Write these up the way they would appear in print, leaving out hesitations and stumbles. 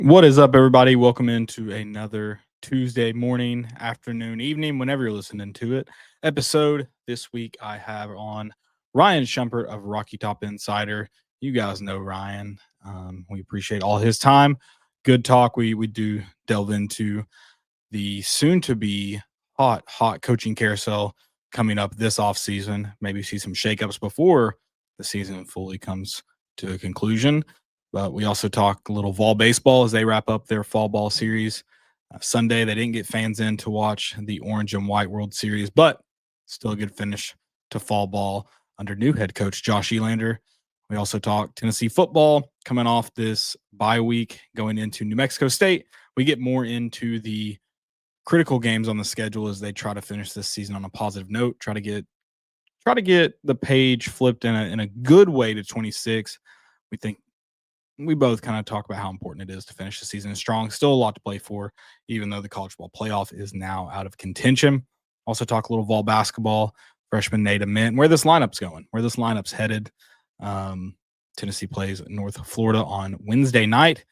What is up, everybody? Welcome into another Tuesday morning, afternoon, evening, whenever you're listening to it. Episode this week, I have on Ryan Schumpert of Rocky Top Insider. You guys know Ryan. We appreciate all his time. Good talk. We do delve into the soon-to-be hot coaching carousel coming up this offseason. Maybe see some shakeups before the season fully comes to a conclusion. But we also talk a little Vol baseball as they wrap up their fall ball series. Sunday, they didn't get fans in to watch the Orange and White World Series, but still a good finish to fall ball under new head coach Josh Elander. We also talk Tennessee football coming off this bye week, going into New Mexico State. We get more into the critical games on the schedule as they try to finish this season on a positive note, try to get the page flipped in a good way to 26. We think we both kind of talk about how important it is to finish the season strong. Still a lot to play for, even though the college football playoff is now out of contention. Also talk a little Vol basketball, freshman Nate Ament, where this lineup's going, where this lineup's headed. Tennessee plays North Florida on Wednesday night.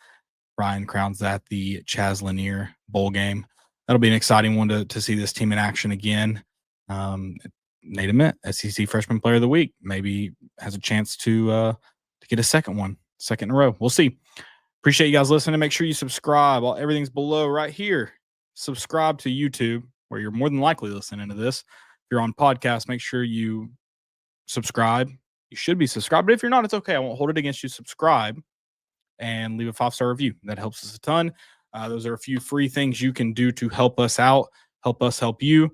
Ryan crowns that the Chaz Lanier Bowl game. That'll be an exciting one to see this team in action again. Nate Ament, SEC Freshman Player of the Week, maybe has a chance to get a second in a row. We'll see. Appreciate you guys listening. Make sure you subscribe. Everything's below right here. Subscribe to YouTube, where you're more than likely listening to this. If you're on podcast, make sure you subscribe. You should be subscribed, but if you're not, it's okay. I won't hold it against you. Subscribe and leave a 5-star review. That helps us a ton. Those are a few free things you can do to help us out, help us help you.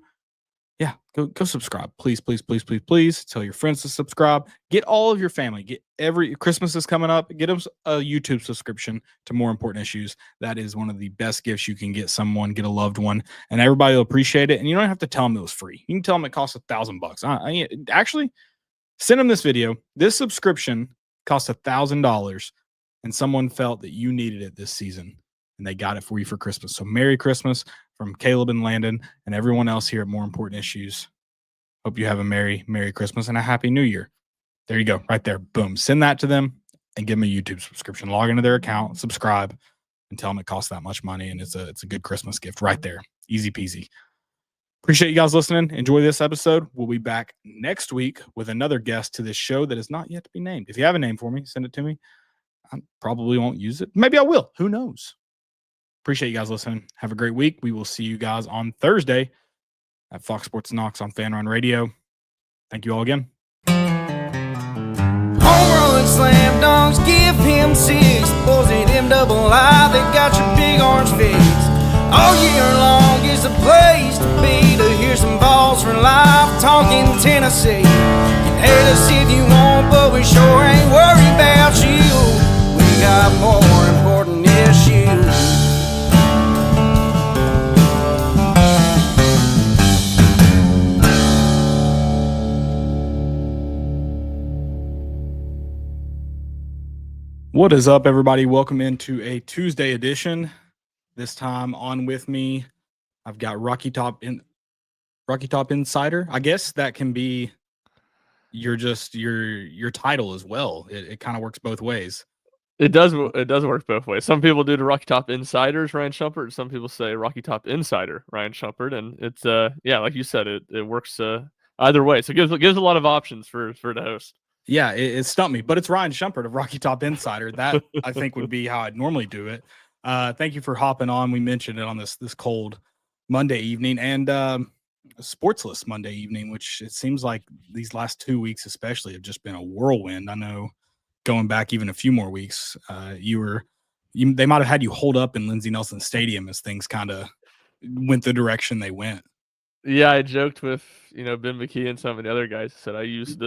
Yeah, go subscribe. Please, please, please, please, please. Tell your friends to subscribe. Get all of your family. Get Christmas is coming up. Get them a YouTube subscription to More Important Issues. That is one of the best gifts you can get someone, get a loved one, and everybody will appreciate it. And you don't have to tell them it was free. You can tell them it costs $1,000. Actually, send them this video. This subscription costs $1,000, and someone felt that you needed it this season, and they got it for you for Christmas. So Merry Christmas from Caleb and Landon and everyone else here at More Important Issues. Hope you have a Merry Christmas and a Happy New Year. There you go, right there. Boom. Send that to them and give them a YouTube subscription. Log into their account, subscribe, and tell them it costs that much money, and it's a good Christmas gift right there. Easy peasy. Appreciate you guys listening. Enjoy this episode. We'll be back next week with another guest to this show that is not yet to be named. If you have a name for me, send it to me. I probably won't use it. Maybe I will. Who knows? Appreciate you guys listening. Have a great week. We will see you guys on Thursday at Fox Sports Knox on Fan Run Radio. Thank you all again. Home run, slam dunks, give him 6. Boys at MII, they got your big orange face. All year long is the place to be, to hear some balls for life, talking Tennessee. You can hate us if you want, but we sure ain't worried about you. We got more important issues. What is up, everybody? Welcome into a Tuesday edition. This time on with me, I've got Rocky Top Insider. I guess that can be your title as well. It kind of works both ways. It does work both ways. Some people do the Rocky Top Insiders, Ryan Schumpert. Some people say Rocky Top Insider, Ryan Schumpert. And it's like you said, it works either way. So it gives a lot of options for the host. Yeah, it stumped me, but it's Ryan Schumpert of Rocky Top Insider. That I think would be how I'd normally do it. Thank you for hopping on. We mentioned it on this cold Monday evening and sportsless Monday evening, which it seems like these last 2 weeks especially have just been a whirlwind. I know going back even a few more weeks, they might have had you hold up in Lindsey Nelson Stadium as things kind of went the direction they went. Yeah, I joked with Ben McKee and some of the other guys. Said I used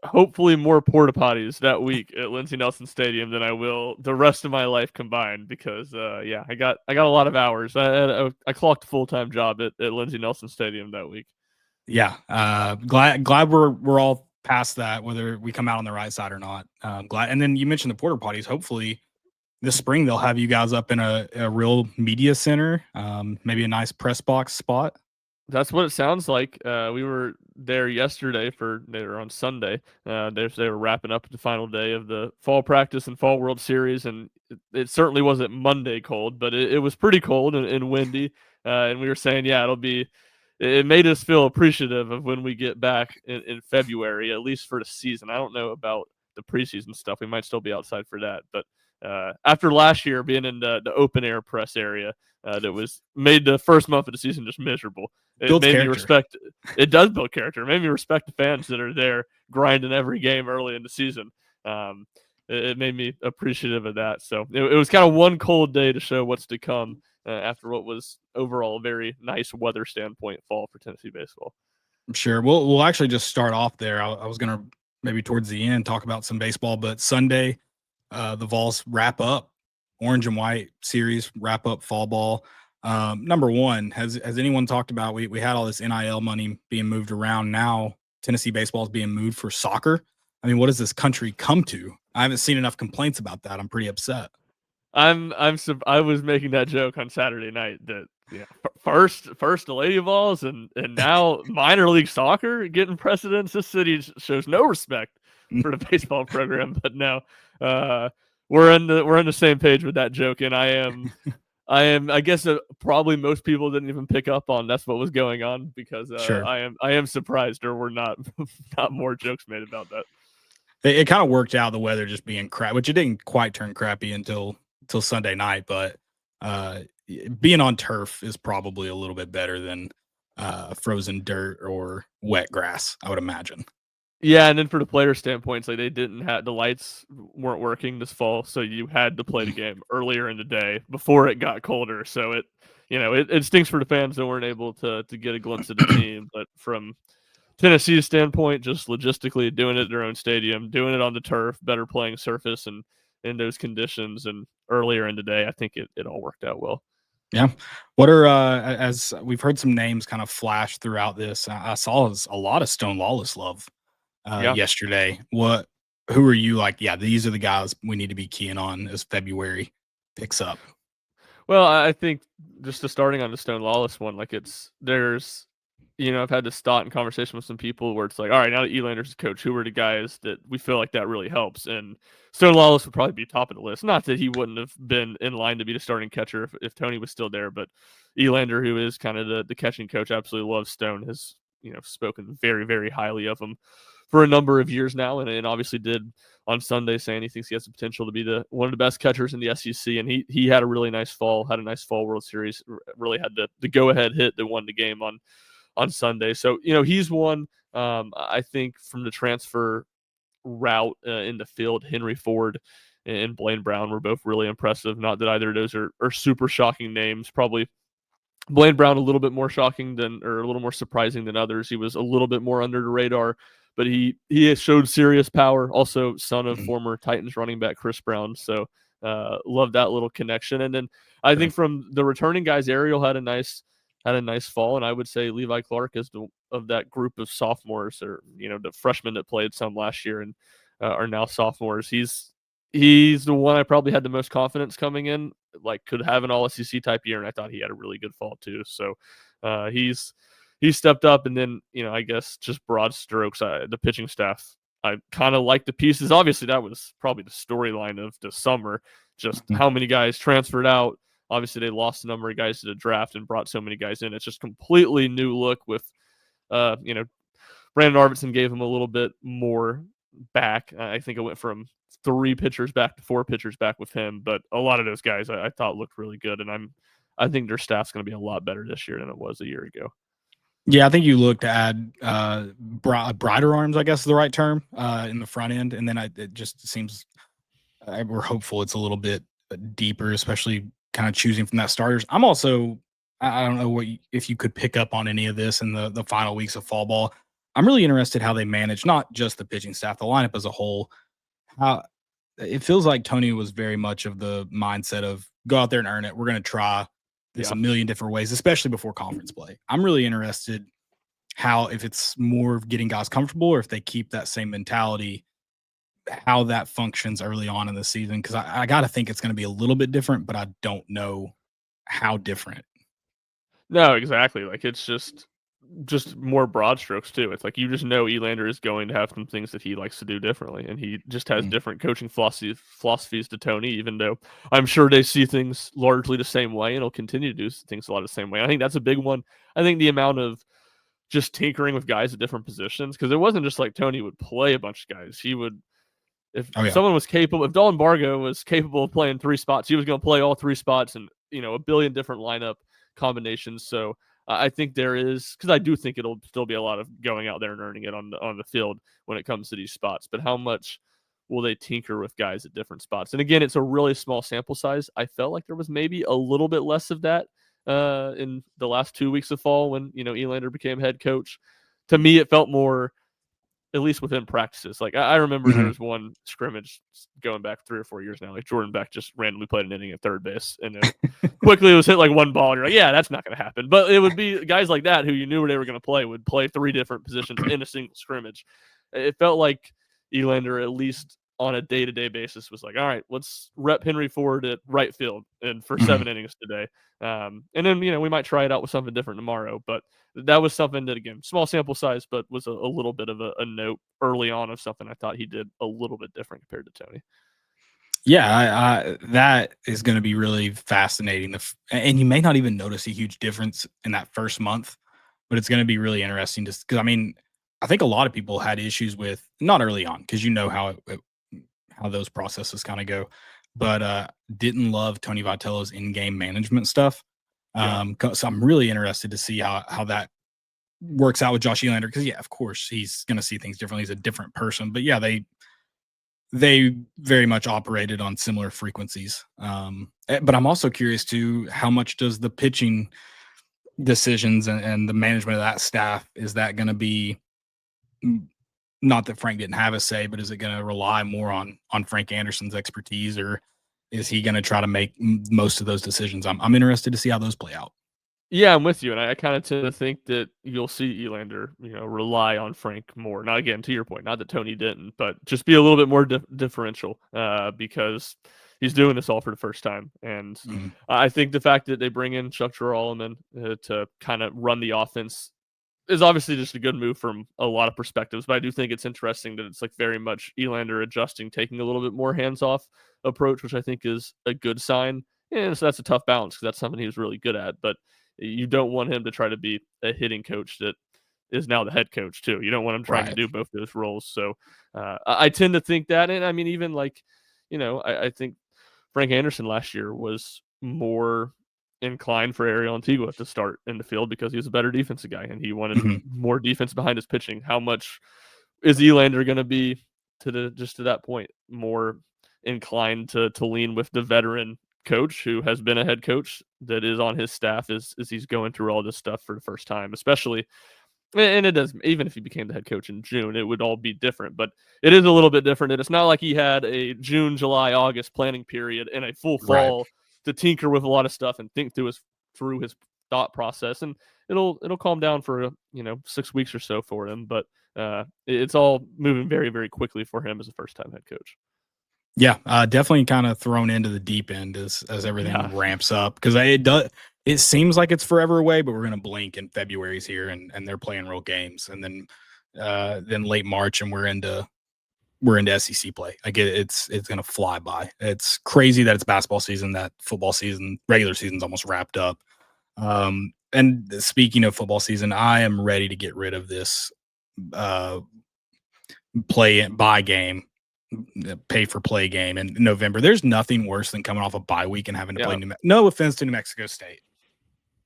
hopefully more porta potties that week at Lindsey Nelson Stadium than I will the rest of my life combined, because I got a lot of hours. I clocked a full-time job at Lindsey Nelson Stadium that week. Yeah, glad we're all past that, whether we come out on the right side or not. Glad. And then you mentioned the porta potties. Hopefully this spring they'll have you guys up in a real media center, maybe a nice press box spot. That's what it sounds like. there yesterday they were on Sunday. They were wrapping up the final day of the fall practice and fall World Series, and it certainly wasn't Monday cold, but it was pretty cold and windy. And we were saying, yeah, it made us feel appreciative of when we get back in February, at least for the season. I don't know about the preseason stuff. We might still be outside for that, but after last year being in the open air press area, that was made the first month of the season just miserable. It Builds made me character. respect. It does build character. It made me respect the fans that are there grinding every game early in the season. It made me appreciative of that. So it was kind of one cold day to show what's to come after what was overall a very nice weather standpoint fall for Tennessee baseball. Sure. We'll actually just start off there. I was gonna maybe towards the end talk about some baseball, but Sunday, the Vols wrap up orange and white series, wrap up fall ball. Number one, has anyone talked about we had all this NIL money being moved around. Now Tennessee baseball is being moved for soccer. I mean, what does this country come to? I haven't seen enough complaints about that. I'm pretty upset. I was making that joke on Saturday night that first the Lady Vols and now minor league soccer getting precedence. This city shows no respect for the baseball program, but no, we're in the same page with that joke, and I guess probably most people didn't even pick up on that's what was going on because Sure. I am surprised there were not more jokes made about that. It kind of worked out, the weather just being crap, which it didn't quite turn crappy until Sunday night, but being on turf is probably a little bit better than frozen dirt or wet grass, I would imagine. Yeah, and then for the player standpoints, like they didn't have the lights weren't working this fall, so you had to play the game earlier in the day before it got colder. So it stinks for the fans that weren't able to get a glimpse of the team. But from Tennessee's standpoint, just logistically doing it at their own stadium, doing it on the turf, better playing surface and in those conditions and earlier in the day, I think it all worked out well. Yeah. What are as we've heard some names kind of flash throughout this. I saw a lot of Stone Lawless love Yeah. yesterday. Who are you like? Yeah, these are the guys we need to be keying on as February picks up. Well, I think just starting on the Stone Lawless one, like I've had this thought and conversation with some people where it's like, all right, now that Elander's coach, who are the guys that we feel like that really helps? And Stone Lawless would probably be top of the list. Not that he wouldn't have been in line to be the starting catcher if Tony was still there, but Elander, who is kind of the catching coach, absolutely loves Stone, has spoken very, very highly of him for a number of years now, and obviously did on Sunday, saying he thinks he has the potential to be one of the best catchers in the SEC. And he had a really nice fall, World Series, really had the go-ahead hit that won the game on Sunday. So, he's one, I think, from the transfer route in the field. Henry Ford and Blaine Brown were both really impressive. Not that either of those are super shocking names. Probably Blaine Brown a little bit more shocking or a little more surprising than others. He was a little bit more under the radar, but he has showed serious power. Also, son of former Titans running back Chris Brown. So, love that little connection. And then I think from the returning guys, Ariel had a nice fall, and I would say Levi Clark is of that group of sophomores, or the freshmen that played some last year and are now sophomores. He's the one I probably had the most confidence coming in, like could have an all SEC type year, and I thought he had a really good fall too. So he's stepped up, and then I guess just broad strokes, the pitching staff, I kind of like the pieces. Obviously, that was probably the storyline of the summer, just how many guys transferred out. Obviously, they lost a number of guys to the draft and brought so many guys in. It's just completely new look with, Brandon Arvidsson gave him a little bit more back. I think it went from 3 pitchers back to 4 pitchers back with him. But a lot of those guys I thought looked really good, and I think their staff's going to be a lot better this year than it was a year ago. Yeah, I think you look to add brighter arms, I guess is the right term, in the front end, and then it just seems we're hopeful it's a little bit deeper, especially kind of choosing from that starters. I'm also, I don't know if you could pick up on any of this in the final weeks of fall ball. I'm really interested how they manage not just the pitching staff, the lineup as a whole. How it feels like Tony was very much of the mindset of go out there and earn it. We're going to try this a million different ways, especially before conference play. I'm really interested if it's more of getting guys comfortable or if they keep that same mentality, how that functions early on in the season. Cause I got to think it's going to be a little bit different, but I don't know how different. No, exactly. Like it's just just more broad strokes too. It's like you just know Elander is going to have some things that he likes to do differently, and he just has different coaching philosophies to Tony. Even though I'm sure they see things largely the same way, and he'll continue to do things a lot of the same way. I think that's a big one. I think the amount of just tinkering with guys at different positions, because it wasn't just like Tony would play a bunch of guys. He would, if Oh yeah. someone was capable, if Dalton Bargo was capable of playing 3 spots, he was going to play all 3 spots and a billion different lineup combinations. So I think there is, because I do think it'll still be a lot of going out there and earning it on the field when it comes to these spots. But how much will they tinker with guys at different spots? And again, it's a really small sample size. I felt like there was maybe a little bit less of that in the last 2 weeks of fall when Elander became head coach. To me, it felt more, at least within practices. Like I remember there was one scrimmage going back 3 or 4 years now. Like Jordan Beck just randomly played an inning at third base, and then quickly it was hit like one ball, and you're like, yeah, that's not going to happen. But it would be guys like that who you knew where they were going to play would play 3 different positions in a single scrimmage. It felt like Elander, at least on a day-to-day basis, was like, all right, let's rep Henry Ford at right field and for 7 innings today. And then, we might try it out with something different tomorrow. But that was something that, again, small sample size, but was a little bit of a note early on of something I thought he did a little bit different compared to Tony. Yeah, that is going to be really fascinating. And you may not even notice a huge difference in that first month, but it's going to be really interesting because I think a lot of people had issues with, not early on, because how those processes kind of go, but didn't love Tony Vitello's in-game management stuff. So I'm really interested to see how that works out with Josh Elander, because of course he's going to see things differently. He's a different person, but they very much operated on similar frequencies. But I'm also curious to how much does the pitching decisions and the management of that staff, is that going to be, not that Frank didn't have a say, but is it going to rely more on Frank Anderson's expertise, or is he going to try to make most of those decisions? I'm interested to see how those play out. Yeah, I'm with you, and I kind of tend to think that you'll see Elander, rely on Frank more. Not, again, to your point, not that Tony didn't, but just be a little bit more differential because he's doing this all for the first time. And I think the fact that they bring in Chuck Alleman to kind of run the offense is obviously just a good move from a lot of perspectives. But I do think it's interesting that it's like very much Elander adjusting, taking a little bit more hands-off approach, which I think is a good sign. And so that's a tough balance because that's something he was really good at. But you don't want him to try to be a hitting coach that is now the head coach too. You don't want him trying to do both those roles. So I tend to think that. And I mean, even like, I think Frank Anderson last year was more inclined for Ariel Antigua to start in the field because he was a better defensive guy and he wanted more defense behind his pitching. How much is Elander going to be to that point more inclined to lean with the veteran coach who has been a head coach that is on his staff as he's going through all this stuff for the first time, especially, and it does, even if he became the head coach in June, it would all be different, but it is a little bit different. And it's not like he had a June, July, August planning period and a full fall to tinker with a lot of stuff and think through his thought process. And it'll calm down for 6 weeks or so for him, but it's all moving very, very quickly for him as a first-time head coach. Yeah, definitely kind of thrown into the deep end as everything ramps up, because it seems like it's forever away, but we're going to blink and February's here and they're playing real games, and then late March and we're into SEC play. Like it's going to fly by. It's crazy that it's basketball season, that football season, regular season's almost wrapped up. And speaking of football season, I am ready to get rid of this buy game, pay for play game in November. There's nothing worse than coming off a bye week and having to play no offense to New Mexico State.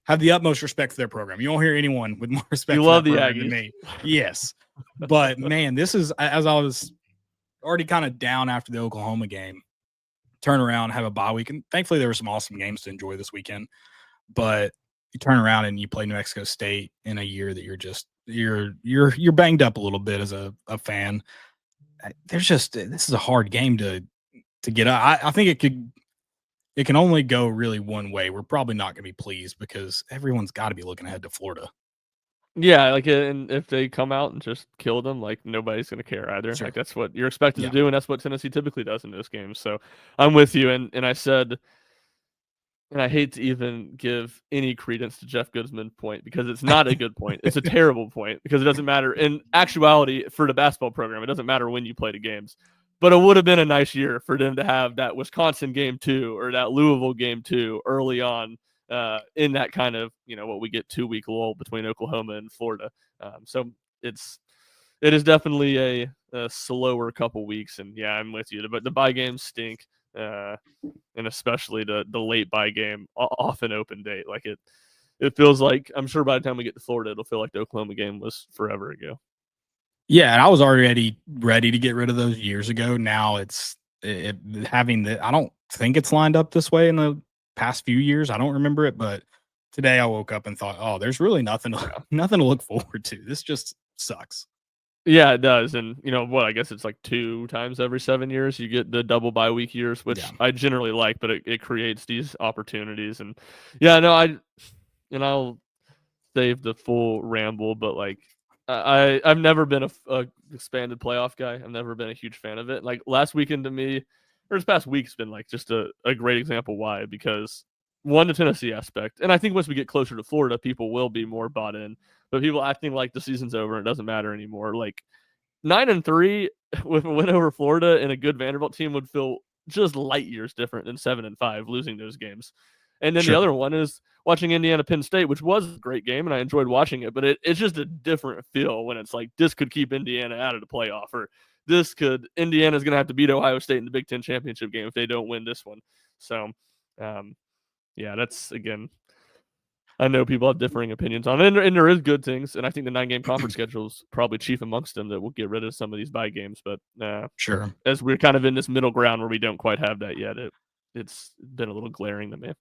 Have the utmost respect for their program. You won't hear anyone with more respect for their program than me. Yes. But man, this is, as I was already kind of down after the Oklahoma game, turn around, have a bye week. And thankfully there were some awesome games to enjoy this weekend. But you turn around and you play New Mexico State in a year that you're banged up a little bit as a fan. This is a hard game to get up. I think it can only go really one way. We're probably not going to be pleased because everyone's got to be looking ahead to Florida. Yeah, like, and if they come out and just kill them, like, nobody's going to care either. Sure. Like, that's what you're expected to do, and that's what Tennessee typically does in those games. So I'm with you. And I said and I hate to even give any credence to Jeff Goodsman's point because it's not a good point. It's a terrible point because it doesn't matter. In actuality, for the basketball program, it doesn't matter when you play the games. But it would have been a nice year for them to have that Wisconsin game 2 or that Louisville game 2 early on in that kind of, what we get 2-week lull between Oklahoma and Florida. So it is definitely a slower couple weeks. And yeah, I'm with you. But the bye games stink. And especially the late bye game off an open date. Like it feels like, I'm sure by the time we get to Florida, it'll feel like the Oklahoma game was forever ago. Yeah, and I was already ready to get rid of those years ago. Now having I don't think it's lined up this way in the past few years. I don't remember it, but today I woke up and thought, oh, there's really nothing nothing to look forward to. This just sucks. Yeah, it does. And I guess it's like 2 times every 7 years you get the double bye week years, which I generally like, but it creates these opportunities. And yeah, no, I'll save the full ramble, but like I've never been a expanded playoff guy. I've never been a huge fan of it. Like last weekend to me, or this past week's been like just a great example why, because one, the Tennessee aspect, and I think once we get closer to Florida, people will be more bought in. But people acting like the season's over and it doesn't matter anymore. Like 9-3 with a win over Florida and a good Vanderbilt team would feel just light years different than 7-5 losing those games. And then the other one is watching Indiana Penn State, which was a great game and I enjoyed watching it, but it's just a different feel when it's like this could keep Indiana out of the playoff, or Indiana's going to have to beat Ohio State in the Big Ten championship game if they don't win this one. So, yeah, that's, again, I know people have differing opinions on it, and there is good things, and I think the 9-game conference schedule is probably chief amongst them that will get rid of some of these bye games. But as we're kind of in this middle ground where we don't quite have that yet, it's been a little glaring to me.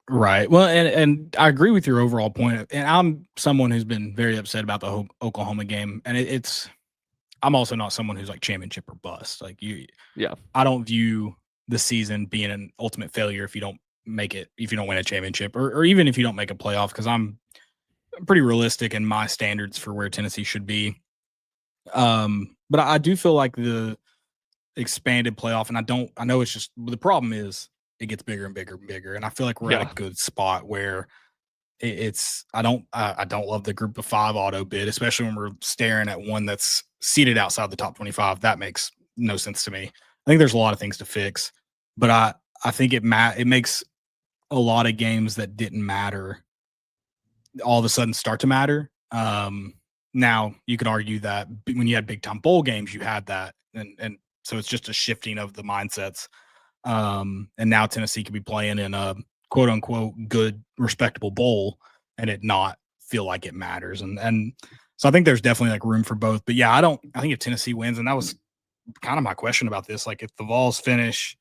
Right. Well, and I agree with your overall point. And I'm someone who's been very upset about the Oklahoma game, and I'm also not someone who's like championship or bust. Like I don't view the season being an ultimate failure if you don't make it, if you don't win a championship, or even if you don't make a playoff, because I'm pretty realistic in my standards for where Tennessee should be. But I do feel like the expanded playoff, and I know it's just, the problem is it gets bigger and bigger and bigger, and I feel like we're at a good spot where I don't love the group of 5 auto bid, especially when we're staring at one that's seated outside the top 25. That makes no sense to me. I think there's a lot of things to fix, but I think it makes a lot of games that didn't matter all of a sudden start to matter. Now you could argue that when you had big time bowl games, you had that, and so it's just a shifting of the mindsets. And now Tennessee could be playing in a quote unquote good, respectable bowl and it not feel like it matters. And so I think there's definitely like room for both. But yeah, I think if Tennessee wins, and that was kind of my question about this, like if the Vols finish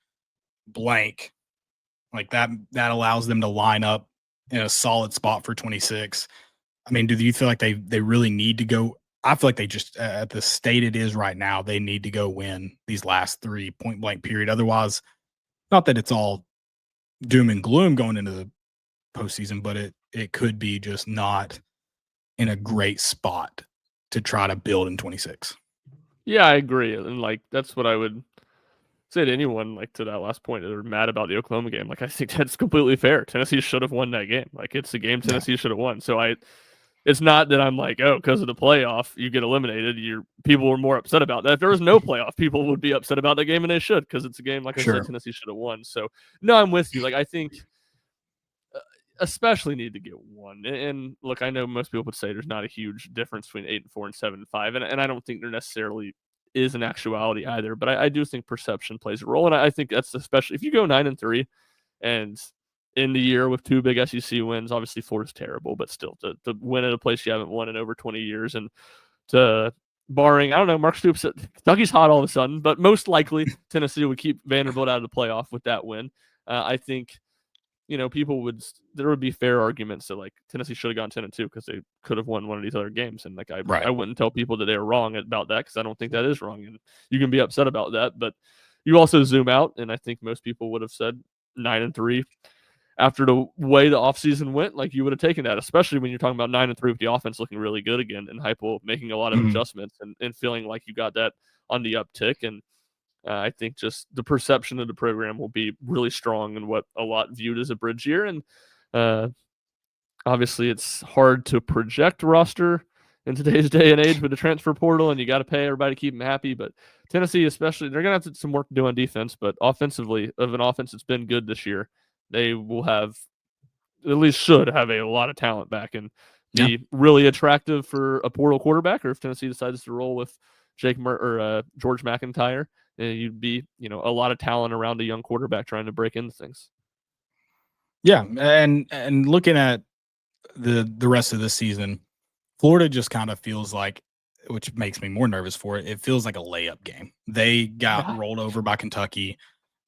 blank, like that allows them to line up in a solid spot for 26. I mean, do you feel like they really need to go? I feel like they just, at the state it is right now, they need to go win these last 3 point blank period. Otherwise, not that it's all doom and gloom going into the postseason, but it could be just not in a great spot to try to build in 26. Yeah, I agree. And like, that's what I would say to anyone, like to that last point, that are mad about the Oklahoma game. Like, I think that's completely fair. Tennessee should have won that game. Like, it's a game Tennessee should have won. So it's not that I'm like, oh, because of the playoff, you get eliminated. People were more upset about that. If there was no playoff, people would be upset about that game, and they should, because it's a game, like I said, Tennessee should have won. So, no, I'm with you. Like, I think especially need to get one. And look, I know most people would say there's not a huge difference between 8-4 and 7-5, and I don't think there necessarily is an actuality either. But I do think perception plays a role, and I think that's especially if you go 9-3 and in the year with 2 big SEC wins. Obviously, Florida's terrible, but still to win at a place you haven't won in over 20 years, and to barring, I don't know, Mark Stoops, Kentucky's hot all of a sudden, but most likely Tennessee would keep Vanderbilt out of the playoff with that win. I think, there would be fair arguments that like Tennessee should have gone 10-2 because they could have won one of these other games, and like I wouldn't tell people that they are wrong about that, because I don't think that is wrong, and you can be upset about that, but you also zoom out, and I think most people would have said 9-3. After the way the offseason went, like you would have taken that, especially when you're talking about 9-3 with the offense looking really good again, and Heupel making a lot of adjustments and feeling like you got that on the uptick. And I think just the perception of the program will be really strong and what a lot viewed as a bridge year. And obviously, it's hard to project roster in today's day and age with the transfer portal, and you got to pay everybody to keep them happy. But Tennessee, especially, they're going to have some work to do on defense. But offensively, of an offense that's been good this year, they will have, at least should have, a lot of talent back and be really attractive for a portal quarterback. Or if Tennessee decides to roll with George McIntyre, you'd be, a lot of talent around a young quarterback trying to break into things. Yeah, and looking at the rest of this season, Florida just kind of feels like, which makes me more nervous for it, it feels like a layup game. They got rolled over by Kentucky.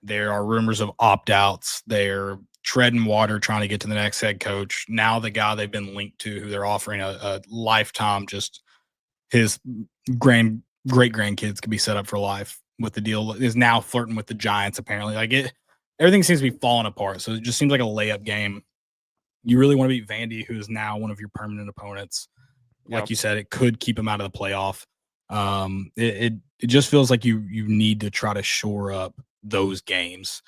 There are rumors of opt-outs. They're treading water trying to get to the next head coach. Now the guy they've been linked to, who they're offering a lifetime, just his great-grandkids could be set up for life with the deal, is now flirting with the Giants, apparently. Everything seems to be falling apart. So it just seems like a layup game. You really want to beat Vandy, who is now one of your permanent opponents. Like you said, it could keep him out of the playoff. It just feels like you need to try to shore up those games.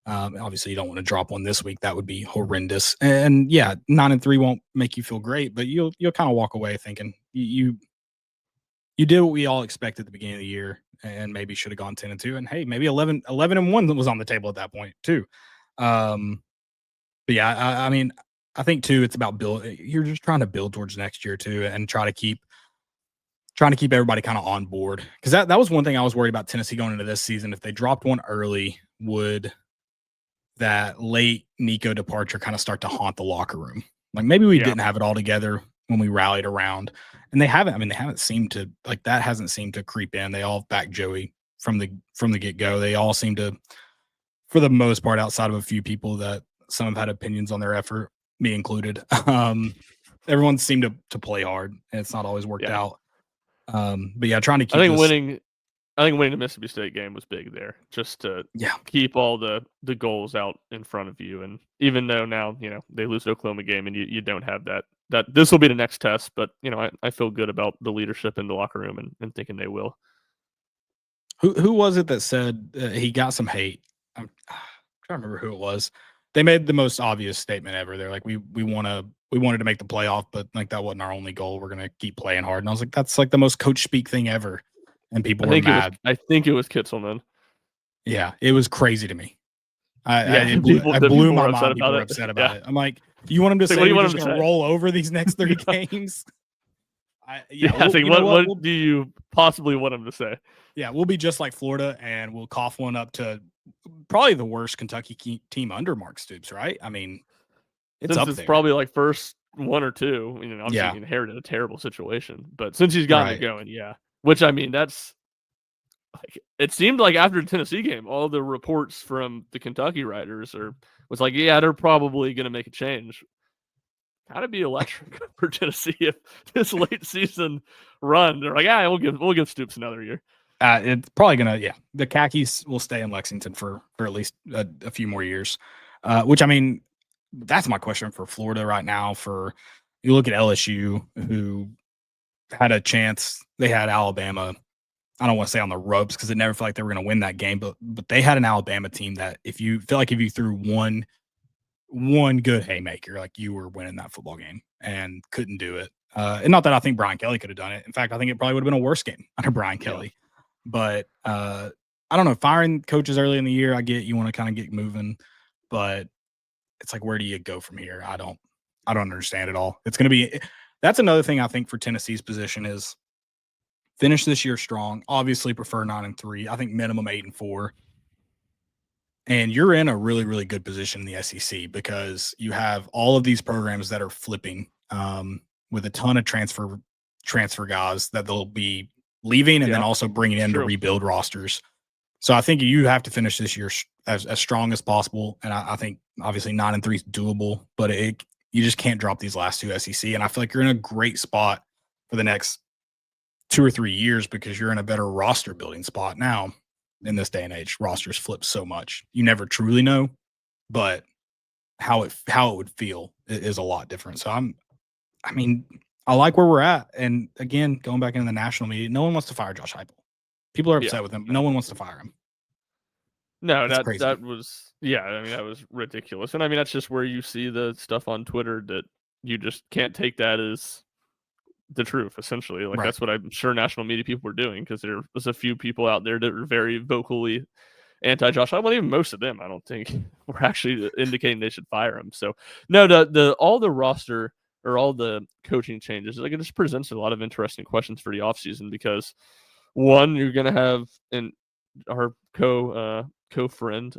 Obviously, you don't want to drop one this week. That would be horrendous. And 9-3 won't make you feel great, but you'll kind of walk away thinking you did what we all expected at the beginning of the year, and maybe should have gone 10-2. And hey, maybe 11-1 was on the table at that point too. But yeah, I mean, I think too, it's about you're just trying to build towards next year too, and trying to keep everybody kind of on board. Because that was one thing I was worried about Tennessee going into this season. If they dropped one early, would that late Nico departure kind of start to haunt the locker room? Like maybe we didn't have it all together when we rallied around, and they haven't. I mean, they haven't seemed to, like, that hasn't seemed to creep in. They all backed Joey from the get go. They all seem to, for the most part, outside of a few people that some have had opinions on their effort, me included. Everyone seemed to play hard, and it's not always worked out. But yeah, trying to keep. I think winning the Mississippi State game was big there, just to keep all the goals out in front of you. And even though now they lose the Oklahoma game, and you don't have that this will be the next test. But I feel good about the leadership in the locker room and thinking they will. Who was it that said he got some hate? I'm trying to remember who it was. They made the most obvious statement ever. They're like, we wanted to make the playoff, but like that wasn't our only goal. We're gonna keep playing hard. And I was like, that's like the most coach speak thing ever. And people were mad. I think it was Kitzelman. Yeah, it was crazy to me. It blew my mind. People were upset about it. I'm like, you want him to say we're just going to roll over these next 3 games? I think what do you possibly want him to say? Yeah, we'll be just like Florida, and we'll cough one up to probably the worst Kentucky team under Mark Stoops, right? I mean, it's up there. It's probably like first 1 or 2. Obviously he inherited a terrible situation, but since he's gotten it going, which, I mean, that's like, it seemed like after the Tennessee game, all the reports from the Kentucky writers was like, they're probably going to make a change. Gotta be electric for Tennessee if this late season run, they're like, we'll give Stoops another year. It's probably gonna, the khakis will stay in Lexington for at least a few more years. Which, I mean, that's my question for Florida right now. You look at LSU, who had a chance. They had Alabama, I don't want to say on the ropes, because it never felt like they were going to win that game, but they had an Alabama team that if you threw one good haymaker, like, you were winning that football game, and couldn't do it. And not that I think Brian Kelly could have done it. In fact, I think it probably would have been a worse game under Brian Kelly. But I don't know, firing coaches early in the year, I get you want to kind of get moving, but it's like, where do you go from here? I don't understand it all. It's going to be. That's another thing I think for Tennessee's position is finish this year strong. Obviously, prefer 9-3. I think minimum 8-4. And you're in a really, really good position in the SEC because you have all of these programs that are flipping with a ton of transfer guys that they'll be leaving and then also bringing in to rebuild rosters. So I think you have to finish this year as strong as possible. And I think obviously 9-3 is doable, but you just can't drop these last 2 SEC. And I feel like you're in a great spot for the next 2 or 3 years because you're in a better roster building spot now. In this day and age, rosters flip so much. You never truly know, but how it would feel is a lot different. So I like where we're at. And again, going back into the national media, no one wants to fire Josh Heupel. People are upset with him. No one wants to fire him. No, That's that crazy. that was I mean, that was ridiculous, and I mean, that's just where you see the stuff on Twitter that you just can't take that as the truth, essentially. Like, Right. that's what I'm sure national media people were doing, because there was a few people out there that were very vocally anti-Josh Allen. Even most of them, I don't think, were actually indicating they should fire him. So, no, the all the roster or all the coaching changes, like, it just presents a lot of interesting questions for the offseason because, one, you're gonna have our co-friend,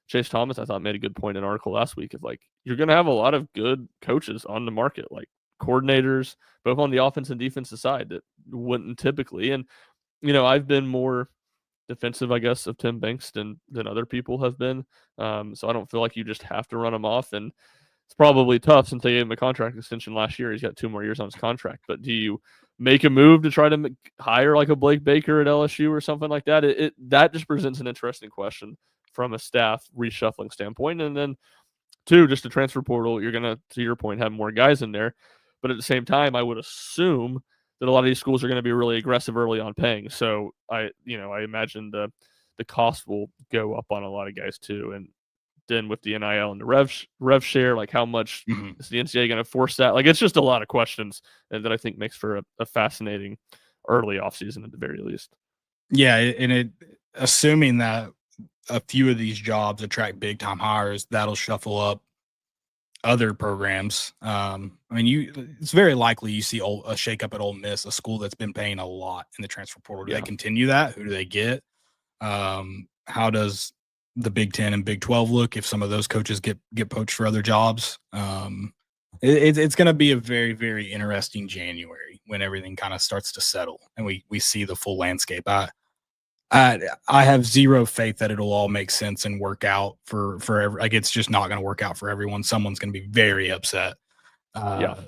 Chase Thomas, I thought made a good point in an article last week of, like, you're gonna have a lot of good coaches on the market, like coordinators, both on the offense and defensive side that wouldn't typically. And, I've been more defensive, I guess, of Tim Banks than other people have been. So I don't feel like you just have to run him off. And it's probably tough since they gave him a contract extension last year. He's got 2 more years on his contract. But do you make a move to try to hire like a Blake Baker at LSU or something like that? That just presents an interesting question from a staff reshuffling standpoint. And then, two, just a transfer portal, you're gonna, to your point, have more guys in there. But at the same time, I would assume that a lot of these schools are going to be really aggressive early on paying. So I imagine the cost will go up on a lot of guys too. And then with the NIL and the rev share, like, how much Mhm. is the NCAA going to force that? Like, it's just a lot of questions that I think makes for a fascinating early offseason at the very least. Yeah, and assuming that a few of these jobs attract big time hires, that'll shuffle up other programs. I mean, it's very likely you see a shakeup at Ole Miss, a school that's been paying a lot in the transfer portal. Do they Yeah. continue that? Who do they get? How does the Big 10 and Big 12 look if some of those coaches get poached for other jobs? It's going to be a very, very interesting January when everything kind of starts to settle and we see the full landscape. I have zero faith that it'll all make sense and work out for like, it's just not going to work out for everyone. Someone's going to be very upset Yeah.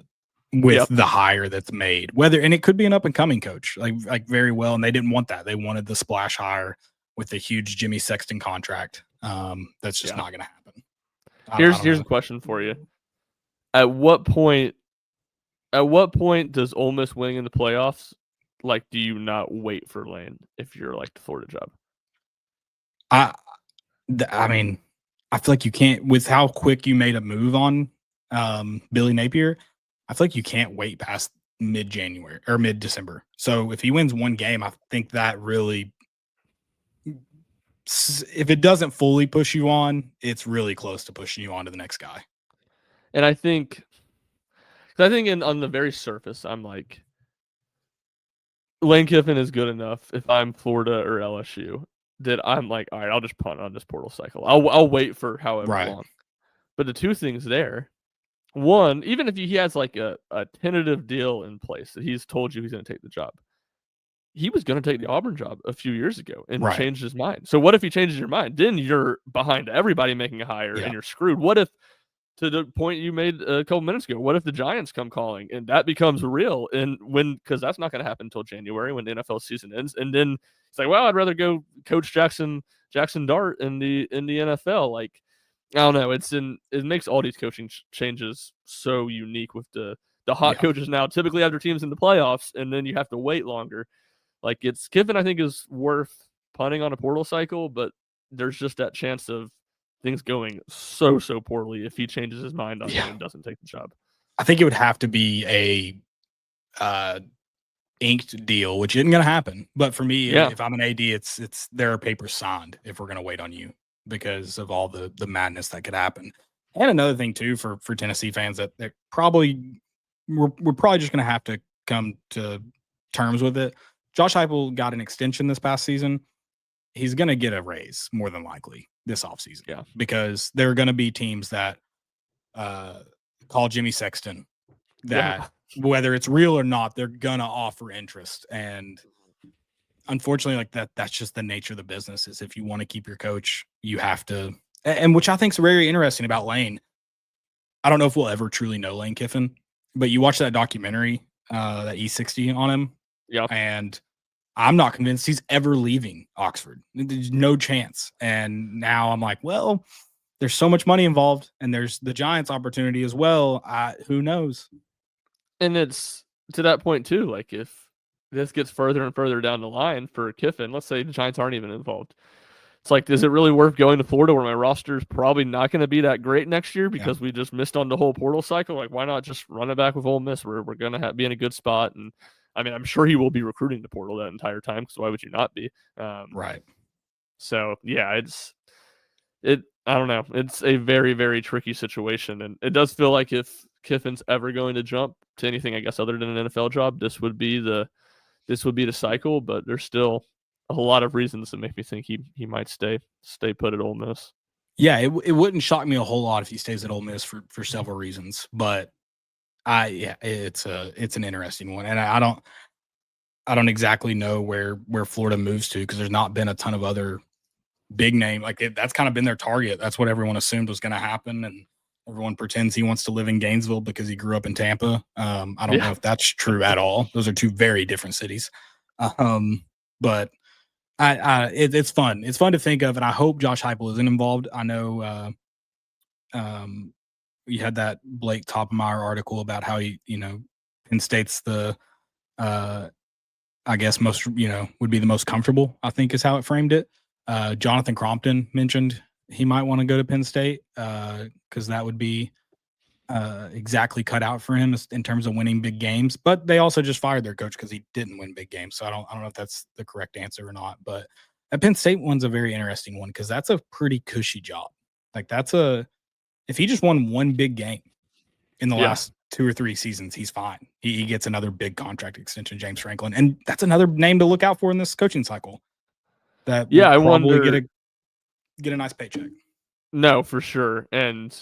with Yep. the hire that's made. And it could be an up and coming coach, like very well, and they didn't want that. They wanted the splash hire with the huge Jimmy Sexton contract. That's just Yeah. not going to happen. I Here's don't know. a question for you. At what point does Ole Miss winning in the playoffs, like, do you not wait for Lane if you're like the Florida job? I mean, I feel like you can't, with how quick you made a move on Billy Napier. I feel like you can't wait past mid-January or mid-December. So if he wins one game, I think that really, if it doesn't fully push you on, it's really close to pushing you on to the next guy. And I think on the very surface, I'm like, Lane Kiffin is good enough if I'm Florida or LSU that I'm like, all right, I'll just punt on this portal cycle. I'll wait for however Right. long. But the two things there, one, even if he has like a tentative deal in place that he's told you he's going to take the job, he was going to take the Auburn job a few years ago and Right. changed his mind. So what if he changes your mind? Then you're behind everybody making a hire Yeah. and you're screwed. What if, to the point you made a couple minutes ago, what if the Giants come calling and that becomes real? And because that's not going to happen until January when the NFL season ends. And then it's like, well, I'd rather go coach Jackson Dart in the NFL. Like, I don't know. It makes all these coaching changes so unique with the hot Yeah. coaches now typically have their teams in the playoffs, and then you have to wait longer. Like, it's Kiffin, I think, is worth punting on a portal cycle, but there's just that chance of things going so poorly if he changes his mind on it and doesn't take the job. I think it would have to be a inked deal, which isn't going to happen. But for me, if I'm an AD, it's there are papers signed if we're going to wait on you because of all the madness that could happen. And another thing too for Tennessee fans that probably we're probably just going to have to come to terms with it. Josh Heupel got an extension this past season. He's going to get a raise more than likely this offseason. Because there are going to be teams that call Jimmy Sexton that whether it's real or not, they're going to offer interest. And unfortunately, like that's just the nature of the business is if you want to keep your coach, you have to, and which I think is very interesting about Lane. I don't know if we'll ever truly know Lane Kiffin, but you watch that documentary, that E60 on him. Yeah. And I'm not convinced he's ever leaving Oxford. There's no chance. And now I'm like, well, there's so much money involved and there's the Giants opportunity as well. Who knows? And it's to that point too, like if this gets further and further down the line for Kiffin, let's say the Giants aren't even involved. it's like, is it really worth going to Florida where my roster is probably not going to be that great next year because we just missed on the whole portal cycle? Like, why not just run it back with Ole Miss? We're going to be in a good spot. And I mean, I'm sure he will be recruiting the portal that entire time, because why would you not be? Right. So yeah, I don't know. It's a very, very tricky situation. And it does feel like if Kiffin's ever going to jump to anything, I guess, other than an NFL job, this would be the cycle, but there's still a lot of reasons that make me think he might stay put at Ole Miss. Yeah, it wouldn't shock me a whole lot if he stays at Ole Miss for several reasons, but it's an interesting one, and I don't exactly know where Florida moves to, because there's not been a ton of other big name that's kind of been their target. That's what everyone assumed was going to happen, and everyone pretends he wants to live in Gainesville because he grew up in Tampa. I don't know if that's true at all. Those are two very different cities, but it's fun. It's fun to think of, and I hope Josh Heupel isn't involved. I know we had that Blake Toppmeyer article about how Penn State's the I guess would be the most comfortable, I think is how it framed it. Jonathan Crompton mentioned he might want to go to Penn State because that would be exactly cut out for him in terms of winning big games. But they also just fired their coach because he didn't win big games. So I don't know if that's the correct answer or not. But that Penn State one's a very interesting one because that's a pretty cushy job. Like if he just won one big game in the last 2 or 3 seasons, he's fine. He gets another big contract extension, James Franklin, and that's another name to look out for in this coaching cycle. That I probably wonder get a nice paycheck. No, for sure. And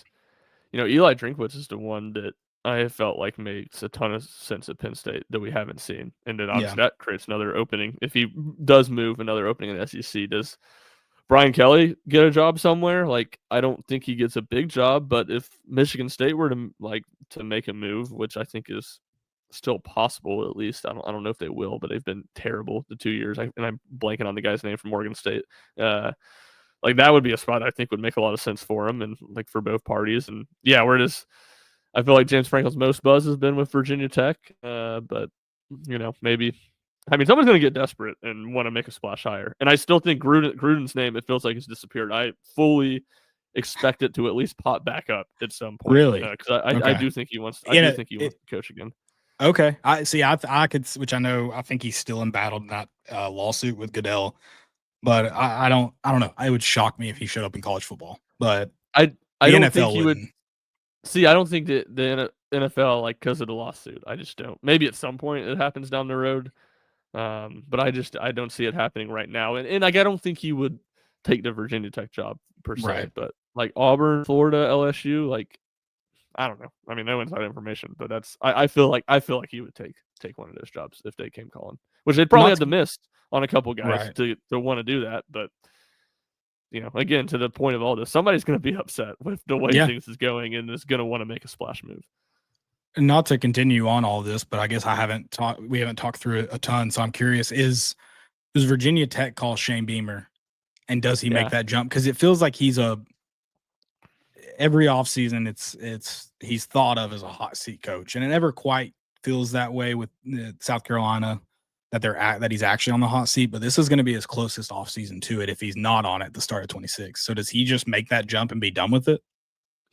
Eli Drinkwitz is the one that I have felt like makes a ton of sense at Penn State that we haven't seen, and then obviously that creates another opening. If he does move, another opening in the SEC. Does Brian Kelly get a job somewhere? Like, I don't think he gets a big job, but if Michigan State were to make a move, which I think is still possible, at least I don't know if they will, but they've been terrible the 2 years. And I'm blanking on the guy's name from Oregon State. Like, that would be a spot I think would make a lot of sense for him and like for both parties. And yeah, I feel like James Franklin's most buzz has been with Virginia Tech, but maybe. I mean, someone's going to get desperate and want to make a splash hire. And I still think Gruden's name, it feels like it's disappeared. I fully expect it to at least pop back up at some point. Really? Because I do think he wants to coach again. Okay. I could, which I think he's still embattled in that lawsuit with Goodell. But I don't know. It would shock me if he showed up in college football. But I don't NFL think he would. See, I don't think that the NFL, like, because of the lawsuit, I just don't. Maybe at some point it happens down the road. But I don't see it happening right now. And like, I don't think he would take the Virginia Tech job per se, right. But like Auburn, Florida, LSU, like, I don't know. I mean, no inside information, but I feel like he would take one of those jobs if they came calling, which they'd probably have to miss on a couple guys to want to do that. But again, to the point of all this, somebody's going to be upset with the way things is going and is going to want to make a splash move. Not to continue on all this, but I guess we haven't talked through it a ton. So I'm curious, does Virginia Tech call Shane Beamer, and does he make that jump? Because it feels like he's every offseason he's thought of as a hot seat coach, and it never quite feels that way with South Carolina that he's actually on the hot seat. But this is going to be his closest offseason to it if he's not on it at the start of 26. So does he just make that jump and be done with it?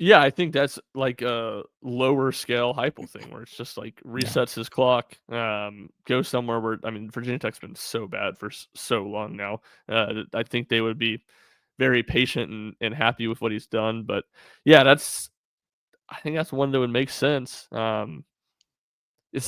Yeah, I think that's like a lower scale Heupel thing where it's just like resets his clock, goes somewhere where, I mean, Virginia Tech's been so bad for so long now. I think they would be very patient and happy with what he's done. But yeah, I think that's one that would make sense. It's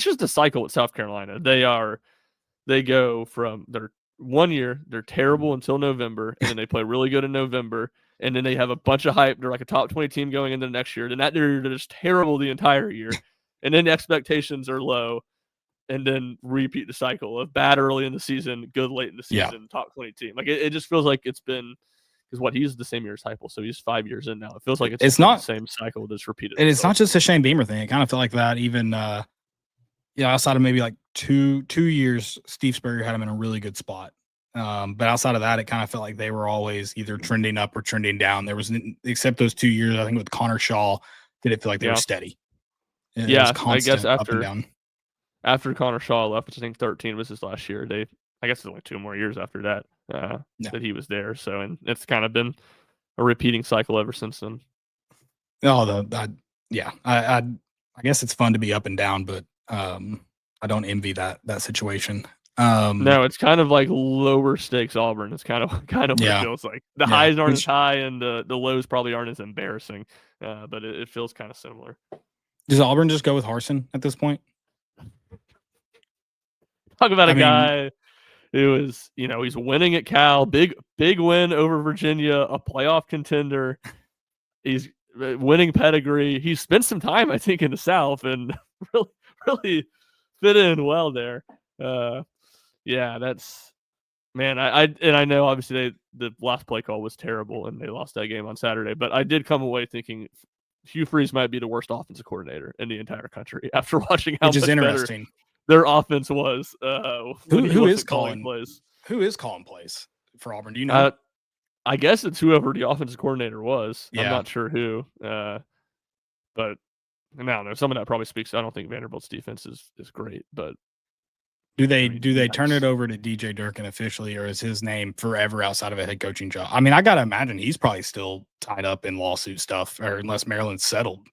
just a cycle with South Carolina. They go from their 1 year, they're terrible until November, and then they play really good in November. And then they have a bunch of hype. They're like a top 20 team going into the next year. Then they're just terrible the entire year. And then the expectations are low. And then repeat the cycle of bad early in the season, good late in the season, top 20 team. Like, it just feels like it's been, because he's the same year as Heupel. So he's 5 years in now. It feels like it's not the same cycle that's repeated. And it's not just a Shane Beamer thing. It kind of felt like that even, outside of maybe like two years, Steve Spurrier had him in a really good spot. But outside of that, it kind of felt like they were always either trending up or trending down. There was, except those 2 years, I think with Connor Shaw, did it feel like they were steady. It was constant, I guess up and down. After Connor Shaw left, which I think 13 was his last year, I guess it's only 2 more years after that. that he was there. So, and it's kind of been a repeating cycle ever since then. Oh, I guess it's fun to be up and down, but I don't envy that situation. No, it's kind of like lower stakes Auburn. It's kind of what it feels like. The highs aren't as high, and the lows probably aren't as embarrassing. But it feels kind of similar. Does Auburn just go with Harsin at this point? Talk about a guy who is, he's winning at Cal, big win over Virginia, a playoff contender. He's winning pedigree. He spent some time, I think, in the South and really fit in well there. Yeah, that's, man. I know obviously the last play call was terrible and they lost that game on Saturday, but I did come away thinking Hugh Freeze might be the worst offensive coordinator in the entire country after watching how much better their offense was. Who is calling plays? Who is calling plays for Auburn? Do you know? I guess it's whoever the offensive coordinator was. Yeah. I'm not sure who. But I don't know. Some of that probably speaks. I don't think Vanderbilt's defense is great, but do they turn it over to DJ Durkin officially, or is his name forever outside of a head coaching job? I mean, I gotta imagine he's probably still tied up in lawsuit stuff, or unless Maryland's settled.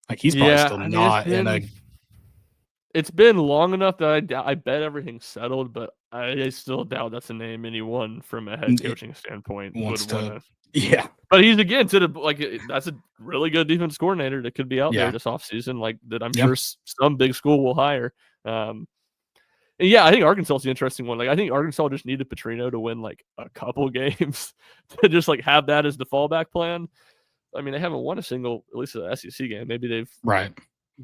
Like he's probably still not in a. It's been long enough that I bet everything's settled, but I still doubt that's a name anyone from a head coaching standpoint would want to. Yeah, but he's again that's a really good defense coordinator that could be out there this offseason, like that. I'm sure some big school will hire. And yeah, I think Arkansas is the interesting one. Like I think Arkansas just needed Petrino to win like a couple games to just like have that as the fallback plan. I mean, they haven't won a single, at least an SEC game. Maybe they've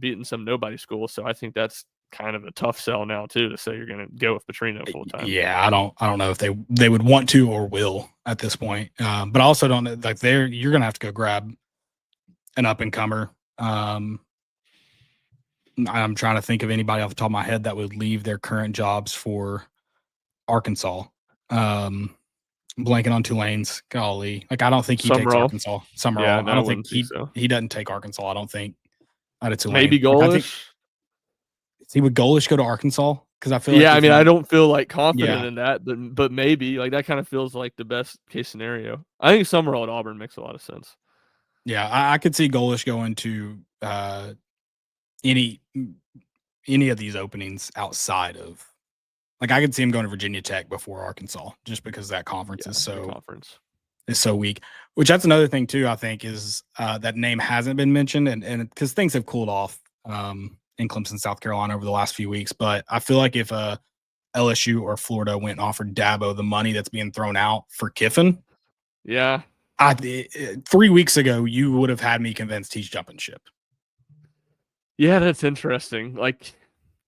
beaten some nobody schools. So I think that's kind of a tough sell now too, to say you're going to go with Petrino full time. Yeah, I don't know if they would want to or will at this point. But I also don't know, like you're going to have to go grab an up and comer. I'm trying to think of anybody off the top of my head that would leave their current jobs for Arkansas. Blanking on Tulane's. Golly, like I don't think he takes Arkansas. Summerall. Yeah, I don't think he doesn't take Arkansas. I don't think. Maybe Golish. See, would Golish go to Arkansas? Because I feel I mean, I don't feel like confident in that, but maybe like that kind of feels like the best case scenario. I think Summerall at Auburn makes a lot of sense. Yeah, I could see Golish going to any of these openings outside of, like I could see him going to Virginia Tech before Arkansas, just because that conference is so weak. Which that's another thing too. I think is that name hasn't been mentioned, and because things have cooled off in Clemson, South Carolina over the last few weeks. But I feel like if LSU or Florida went and offered Dabo the money that's being thrown out for Kiffin, 3 weeks ago you would have had me convinced he's jumping ship. Yeah, that's interesting. Like,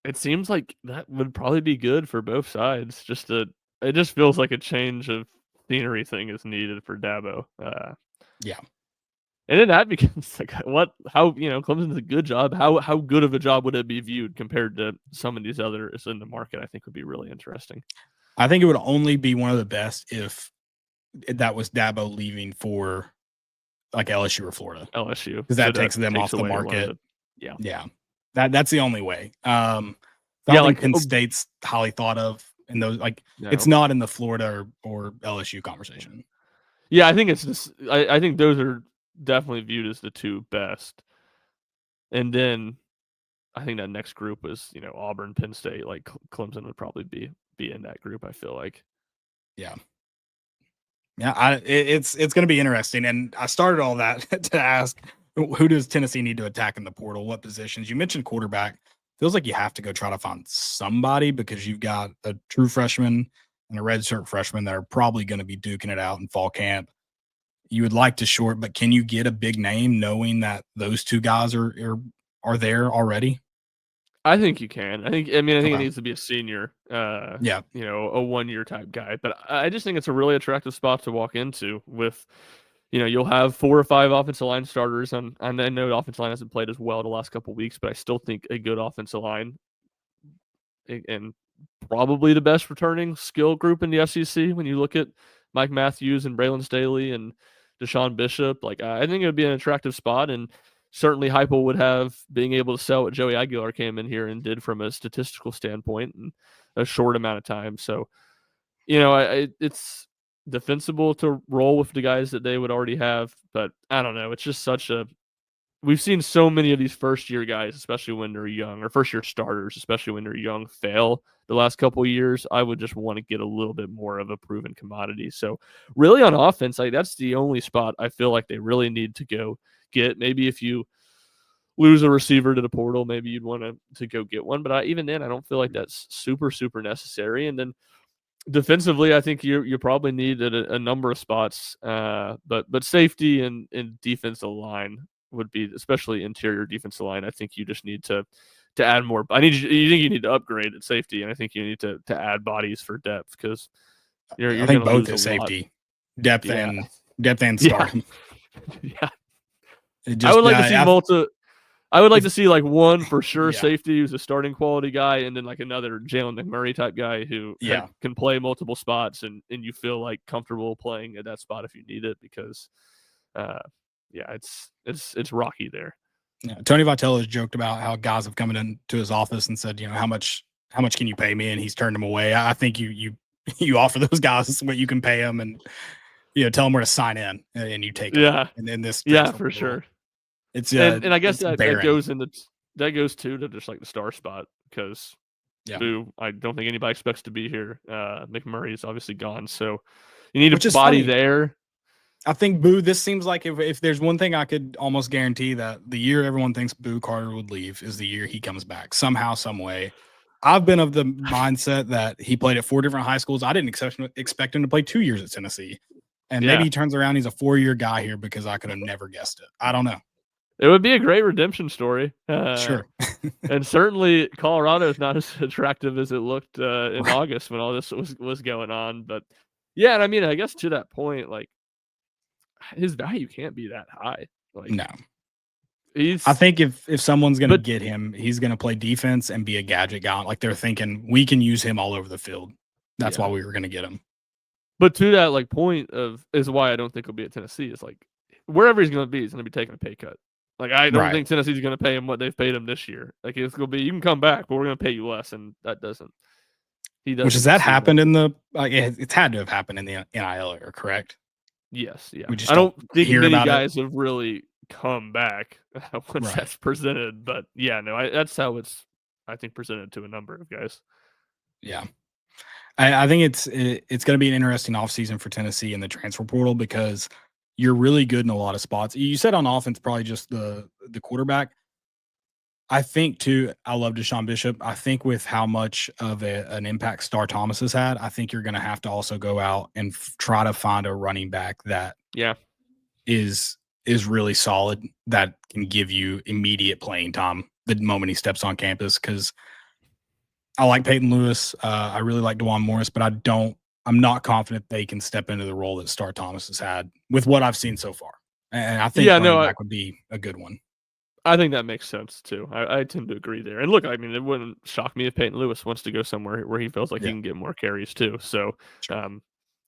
it seems like that would probably be good for both sides. It just feels like a change of scenery thing is needed for Dabo. And then that becomes like how Clemson's a good job. How good of a job would it be viewed compared to some of these others in the market? I think would be really interesting. I think it would only be one of the best if that was Dabo leaving for like LSU or Florida. Because that takes them off the market. That's the only way. I don't think Penn State's highly thought of in those. It's not in the Florida or LSU conversation. Yeah, I think it's just. I think those are definitely viewed as the two best, and then I think that next group is Auburn, Penn State. Like Clemson would probably be in that group. I feel like. Yeah. It's going to be interesting, and I started all that to ask, who does Tennessee need to attack in the portal? What positions? You mentioned quarterback. Feels like you have to go try to find somebody because you've got a true freshman and a redshirt freshman that are probably going to be duking it out in fall camp. You would like to short, but can you get a big name knowing that those two guys are there already? I think you can. I think it needs to be a senior, a 1-year type guy. But I just think it's a really attractive spot to walk into with, you'll have 4 or 5 offensive line starters. And I know the offensive line hasn't played as well the last couple of weeks, but I still think a good offensive line and probably the best returning skill group in the SEC when you look at Mike Matthews and Braylon Staley and Deshaun Bishop. Like, I think it would be an attractive spot, and certainly Heupel would have being able to sell what Joey Aguilar came in here and did from a statistical standpoint in a short amount of time. So, it's defensible to roll with the guys that they would already have. But I don't know. It's just such a we've seen so many of these first-year guys, especially when they're young, or first-year starters, especially when they're young, fail the last couple of years. I would just want to get a little bit more of a proven commodity. So really on offense, like that's the only spot I feel like they really need to go get. Maybe if you lose a receiver to the portal, maybe you'd want to go get one. But even then, I don't feel like that's super, super necessary. And then defensively, I think you probably need a number of spots, but safety and defensive line would be, especially interior defensive line. I think you just need to add more. You think you need to upgrade at safety, and I think you need to add bodies for depth because you're I going think to both lose is a lot. safety, depth Yeah. and stardom. Yeah. It I just, would like to see I would like to see like one for sure Yeah. safety who's a starting quality guy, and then like another Jalen McMurray type guy who can play multiple spots, and you feel like comfortable playing at that spot if you need it because, it's rocky there. Yeah. Tony Vitello has joked about how guys have come into his office and said, how much can you pay me? And he's turned them away. I think you offer those guys what you can pay them, and tell them where to sign in, and you take them. Yeah, and then this for sure. It's and I guess that barren. goes too to just like the star spot because Boo, I don't think anybody expects to be here. McMurray is obviously gone, so you need a body there. I think Boo, this seems like if there's one thing I could almost guarantee that the year everyone thinks Boo Carter would leave is the year he comes back somehow, some way. I've been of the mindset that he played at 4 different high schools. I didn't expect him to play 2 years at Tennessee. And maybe he turns around, he's a 4-year guy here because I could have never guessed it. I don't know. It would be a great redemption story. Sure. And certainly Colorado is not as attractive as it looked in August when all this was going on. But yeah, and I mean, I guess to that point, like his value can't be that high. Like no. I think if someone's going to get him, he's going to play defense and be a gadget guy. Like they're thinking we can use him all over the field. That's why we were going to get him. But to that like point is why I don't think he'll be at Tennessee. Is like wherever he's going to be, he's going to be taking a pay cut. Like I don't think Tennessee's going to pay him what they've paid him this year. Like it's going to be, you can come back, but we're going to pay you less, and that doesn't. He doesn't. Which has that happened in the? It's had to have happened in the NIL era, correct? Yes. Yeah. We just I don't think many about guys have really come back once that's presented, but yeah, no, that's how it's. I think presented to a number of guys. Yeah. I think it's going to be an interesting offseason for Tennessee in the transfer portal because you're really good in a lot of spots. You said on offense, probably just the quarterback. I think, too, I love Deshaun Bishop. I think with how much of an impact Star Thomas has had, I think you're going to have to also go out and try to find a running back that is really solid, that can give you immediate playing time the moment he steps on campus because I like Peyton Lewis. I really like DeJuan Morris, but I'm not confident they can step into the role that Star Thomas has had with what I've seen so far. And I think running back would be a good one. I think that makes sense too. I tend to agree there. And look, I mean, it wouldn't shock me if Peyton Lewis wants to go somewhere where he feels like he can get more carries too. So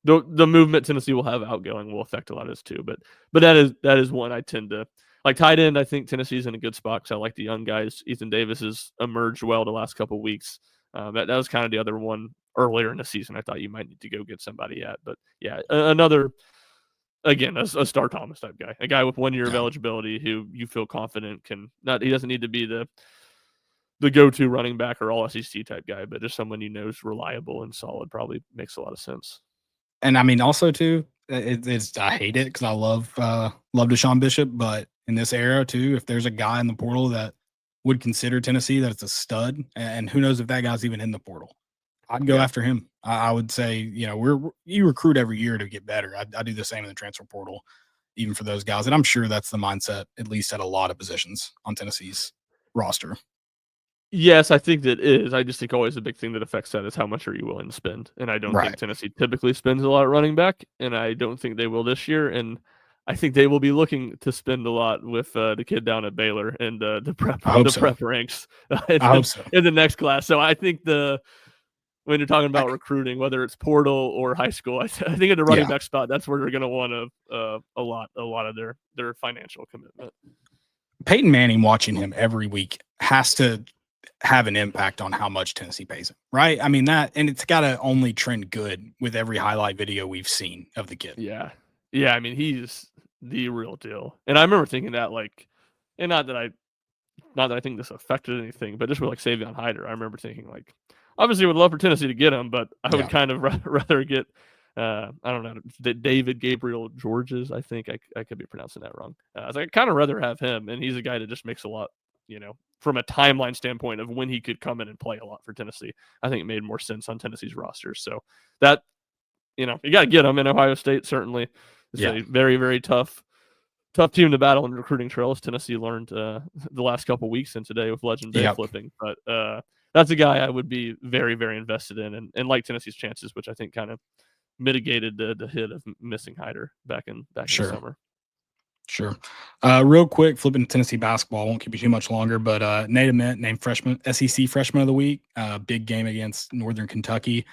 the movement Tennessee will have outgoing will affect a lot of this too. But that is one I tend to like. Tight end, I think Tennessee's in a good spot because I like the young guys. Ethan Davis has emerged well the last couple of weeks. That was kind of the other one earlier in the season. I thought you might need to go get somebody at, but yeah, another, again, a Star Thomas type guy, a guy with 1 year of eligibility who you feel confident he doesn't need to be the go-to running back or all SEC type guy, but just someone you know is reliable and solid probably makes a lot of sense. And I mean, also too, I hate it because I love Deshaun Bishop, but in this era too, if there's a guy in the portal that would consider Tennessee that it's a stud, and who knows if that guy's even in the portal, I'd go after him. I would say, you recruit every year to get better. I do the same in the transfer portal, even for those guys. And I'm sure that's the mindset, at least at a lot of positions on Tennessee's roster. Yes, I think that is. I just think always a big thing that affects that is how much are you willing to spend. And I don't think Tennessee typically spends a lot at running back, and I don't think they will this year. And I think they will be looking to spend a lot with the kid down at Baylor and the prep ranks in the next class. So I think when you're talking about recruiting, whether it's portal or high school, I think at the running back spot, that's where they're going to want a lot of their financial commitment. Peyton Manning, watching him every week, has to have an impact on how much Tennessee pays him, right? I mean, that, and it's got to only trend good with every highlight video we've seen of the kid. Yeah. Yeah, I mean, he's the real deal. And I remember thinking that, like, and not that I think this affected anything, but just with like Savion Hyder, I remember thinking like, obviously would love for Tennessee to get him, but I would kind of rather get, I don't know, David Gabriel Georges. I think I could be pronouncing that wrong. I was like, I'd kind of rather have him, and he's a guy that just makes a lot, from a timeline standpoint of when he could come in and play a lot for Tennessee. I think it made more sense on Tennessee's roster. So that, you got to get him. In Ohio State certainly is a very, very tough team to battle in recruiting trails. Tennessee learned the last couple weeks and today with Legend Day flipping. But that's a guy I would be very, very invested in and like Tennessee's chances, which I think kind of mitigated the hit of missing Hyder back in the summer. Sure. Real quick, flipping to Tennessee basketball. I won't keep you too much longer, but Nate Ament named SEC Freshman of the Week. Big game against Northern Kentucky.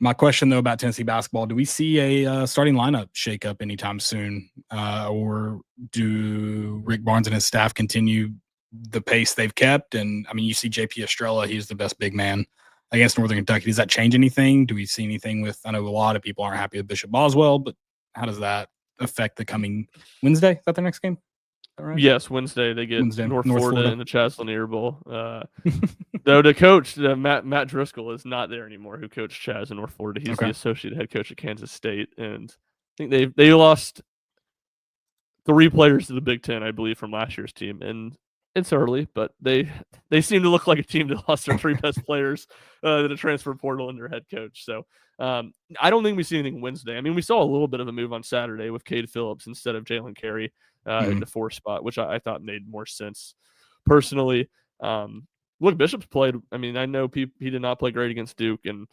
My question, though, about Tennessee basketball, do we see a starting lineup shakeup anytime soon? Or do Rick Barnes and his staff continue the pace they've kept? And, I mean, you see JP Estrella, he's the best big man against Northern Kentucky. Does that change anything? Do we see anything with – I know a lot of people aren't happy with Bishop Boswell, but how does that affect the coming Wednesday? Is that their next game? Right? Yes, Wednesday they get North Florida in the Chaz Bowl. Though the coach, Matt Driscoll, is not there anymore, who coached Chaz in North Florida. He's the associate head coach at Kansas State, and I think they lost 3 players to the Big Ten, I believe, from last year's team. And it's early, but they seem to look like a team that lost their 3 best players to the transfer portal and their head coach. So I don't think we see anything Wednesday. I mean, we saw a little bit of a move on Saturday with Cade Phillips instead of Jalen Carey in the 4 spot, which I thought made more sense personally. Look, Bishop's played. I mean, I know he did not play great against Duke, and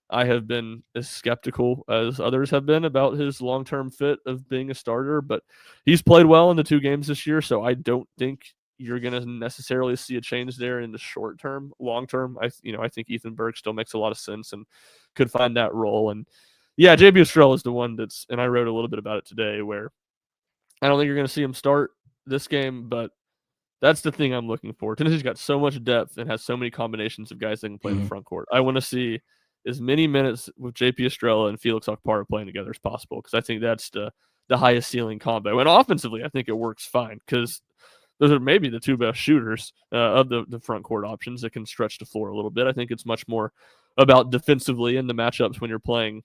I have been as skeptical as others have been about his long-term fit of being a starter, but he's played well in the 2 games this year, so I don't think you're going to necessarily see a change there in the short term. Long term, I think Ethan Berg still makes a lot of sense and could find that role. And yeah, JB Estrella is the one and I wrote a little bit about it today, where I don't think you're going to see him start this game, but that's the thing I'm looking for. Tennessee's got so much depth and has so many combinations of guys that can play in the front court. I want to see as many minutes with JP Estrella and Felix Okpara playing together as possible, because I think that's the highest ceiling combo. And offensively, I think it works fine, because those are maybe the 2 best shooters of the front court options that can stretch the floor a little bit. I think it's much more about defensively in the matchups when you're playing,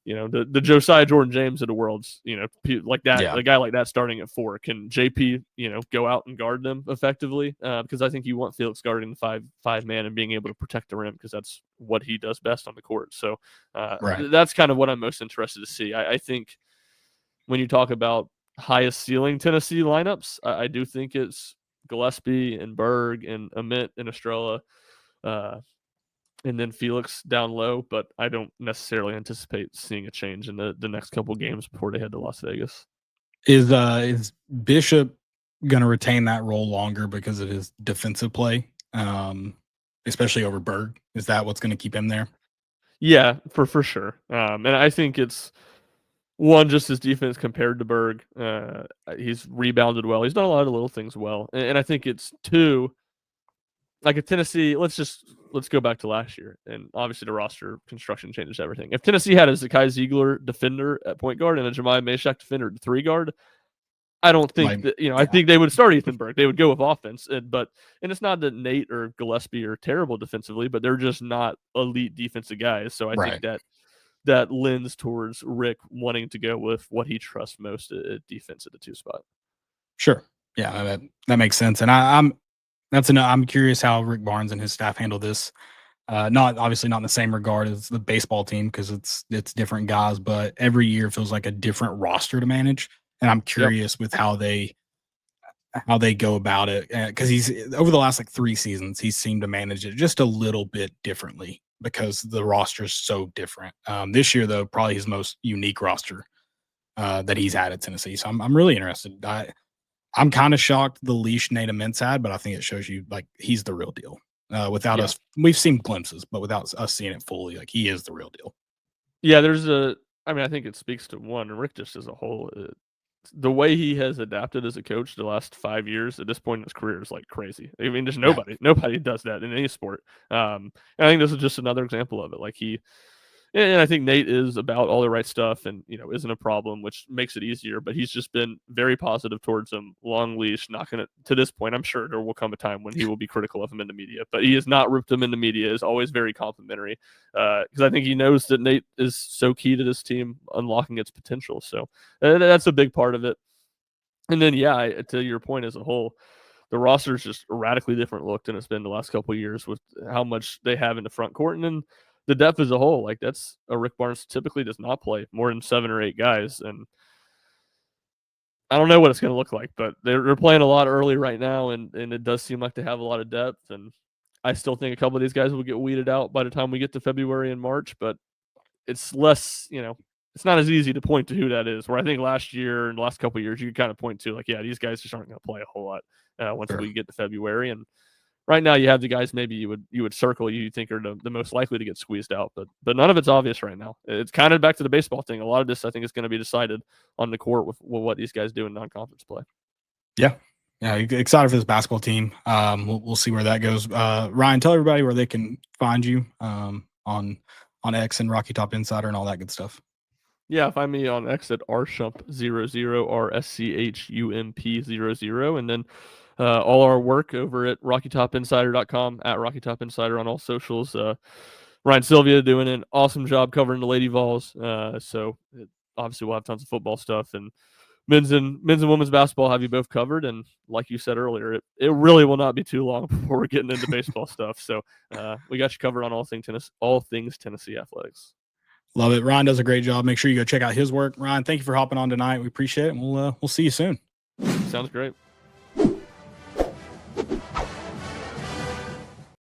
the Josiah Jordan James of the world's, like that, a guy like that starting at 4. Can JP, go out and guard them effectively? Because I think you want Felix guarding the 5 man and being able to protect the rim, because that's what he does best on the court. So that's kind of what I'm most interested to see. I think when you talk about highest ceiling Tennessee lineups, I do think it's Gillespie and Berg and Ament and Estrella, and then Felix down low, but I don't necessarily anticipate seeing a change in the next couple games before they head to Las Vegas. Is Bishop going to retain that role longer because of his defensive play, especially over Berg? Is that what's going to keep him there? Yeah, for sure. And I think it's, one, just his defense compared to Berg. He's rebounded well. He's done a lot of little things well. And I think it's 2, like at Tennessee, let's go back to last year. And obviously the roster construction changes everything. If Tennessee had a Zakai Ziegler defender at point guard and a Jemiah Meshack defender at 3 guard, I don't think I think they would start Ethan Berg. They would go with offense. And it's not that Nate or Gillespie are terrible defensively, but they're just not elite defensive guys. So I think that lends towards Rick wanting to go with what he trusts most at defense at the 2 spot. Sure. Yeah, that makes sense. And I'm curious how Rick Barnes and his staff handle this. Obviously not in the same regard as the baseball team, because it's different guys, but every year feels like a different roster to manage. And I'm curious with how they go about it, because he's over the last 3 seasons, he seemed to manage it just a little bit differently, because the roster is so different. This year, though, probably his most unique roster that he's had at Tennessee. So I'm really interested. I'm kind of shocked the leash Nate Ament's had, but I think it shows you he's the real deal. Without us, we've seen glimpses, but without us seeing it fully, he is the real deal. Yeah, I think it speaks to one, Rick just as a whole the way he has adapted as a coach the last 5 years at this point in his career is like crazy. I mean, there's nobody does that in any sport. And I think this is just another example of it. Like and I think Nate is about all the right stuff and, isn't a problem, which makes it easier, but he's just been very positive towards him, long leash, not going to this point. I'm sure there will come a time when he will be critical of him in the media, but he has not ripped him in the media, is always very complimentary, because I think he knows that Nate is so key to this team unlocking its potential. So that's a big part of it. And then, to your point as a whole, the roster is just a radically different look than it's been the last couple of years with how much they have in the front court and then the depth as a whole. Like, that's a Rick Barnes typically does not play more than 7 or 8 guys, and I don't know what it's going to look like, but they're playing a lot early right now, and it does seem like they have a lot of depth, and I still think a couple of these guys will get weeded out by the time we get to February and March, but it's less, it's not as easy to point to who that is, where I think last year and the last couple of years, you could kind of point to, like, yeah, these guys just aren't going to play a whole lot once we get to February. And right now you have the guys maybe you would circle you think are the most likely to get squeezed out, but none of it's obvious right now. It's kind of back to the baseball thing. A lot of this, I think, is going to be decided on the court with what these guys do in non-conference play. Yeah. Excited for this basketball team. We'll see where that goes. Ryan, tell everybody where they can find you on X and Rocky Top Insider and all that good stuff. Yeah, find me on X at rschump00, RSCHUMP00, and then all our work over at RockyTopInsider.com, at RockyTopInsider on all socials. Ryan Sylvia doing an awesome job covering the Lady Vols. Obviously we'll have tons of football stuff, and men's and women's basketball have you both covered. And like you said earlier, it really will not be too long before we're getting into baseball stuff. So we got you covered on all things Tennessee athletics. Love it. Ryan does a great job. Make sure you go check out his work. Ryan, thank you for hopping on tonight. We appreciate it, and we'll see you soon. Sounds great.